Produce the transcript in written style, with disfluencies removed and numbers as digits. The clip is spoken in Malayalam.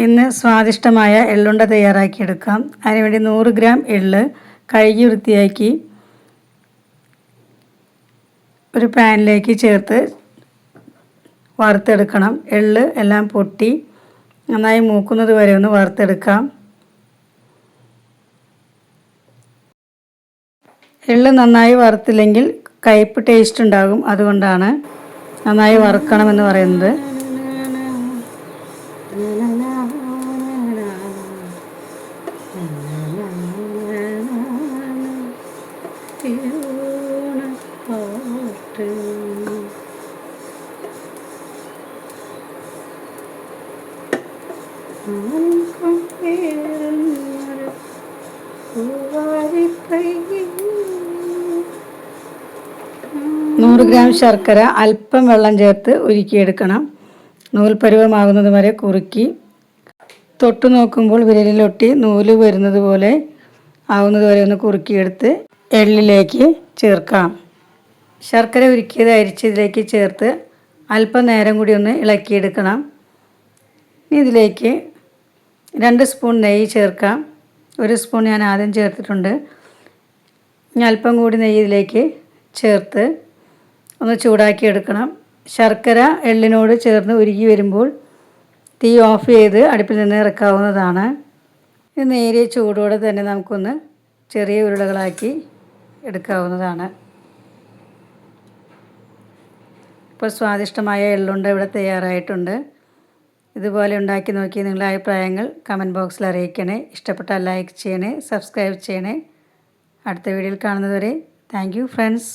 ഇന്ന് സ്വാദിഷ്ടമായ എള്ളുണ്ട തയ്യാറാക്കിയെടുക്കാം. അതിനുവേണ്ടി 100 ഗ്രാം എള്ള് കഴുകി വൃത്തിയാക്കി ഒരു പാനിലേക്ക് ചേർത്ത് വറുത്തെടുക്കണം. എള്ള് എല്ലാം പൊട്ടി നന്നായി മൂക്കുന്നത് വരെ ഒന്ന് വറുത്തെടുക്കാം. എള്ള് നന്നായി വറുത്തില്ലെങ്കിൽ കയ്പ്പ് ടേസ്റ്റ് ഉണ്ടാകും. അതുകൊണ്ടാണ് നന്നായി വറുക്കണമെന്ന് പറയുന്നത്. നൂറ് ഗ്രാം ശർക്കര അല്പം വെള്ളം ചേർത്ത് ഉരുക്കിയെടുക്കണം. നൂൽപ്പരുവമാകുന്നത് വരെ കുറുക്കി തൊട്ടു നോക്കുമ്പോൾ വിരലിലൊട്ടി നൂല് വരുന്നത് പോലെ ആവുന്നത് വരെ ഒന്ന് കുറുക്കിയെടുത്ത് എള്ളിലേക്ക് ചേർക്കാം. ശർക്കര ഉരുക്കിയത് അരിച്ചതിലേക്ക് ചേർത്ത് അല്പം നേരം കൂടി ഒന്ന് ഇളക്കിയെടുക്കണം. ഇനി ഇതിലേക്ക് 2 സ്പൂൺ നെയ്യ് ചേർക്കാം. 1 സ്പൂൺ ഞാൻ ആദ്യം ചേർത്തിട്ടുണ്ട്. ഇനി അല്പം കൂടി നെയ്യ് ഇതിലേക്ക് ചേർത്ത് ഒന്ന് ചൂടാക്കി എടുക്കണം. ശർക്കര എള്ളിനോട് ചേർന്ന് ഉരുകി വരുമ്പോൾ തീ ഓഫ് ചെയ്ത് അടുപ്പിൽ നിന്ന് ഇറക്കാവുന്നതാണ്. ഇത് നേരിയ ചൂടോടെ തന്നെ നമുക്കൊന്ന് ചെറിയ ഉരുളകളാക്കി എടുക്കാവുന്നതാണ്. ഇപ്പോൾ സ്വാദിഷ്ടമായ എള്ളുണ്ട ഇവിടെ തയ്യാറായിട്ടുണ്ട്. ഇതുപോലെ ഉണ്ടാക്കി നോക്കി നിങ്ങളുടെ അഭിപ്രായങ്ങൾ കമൻറ്റ് ബോക്സിൽ അറിയിക്കണേ. ഇഷ്ടപ്പെട്ടാൽ ലൈക്ക് ചെയ്യണേ, സബ്സ്ക്രൈബ് ചെയ്യണേ. അടുത്ത വീഡിയോയിൽ കാണുന്നതുവരെ താങ്ക് യു ഫ്രണ്ട്സ്.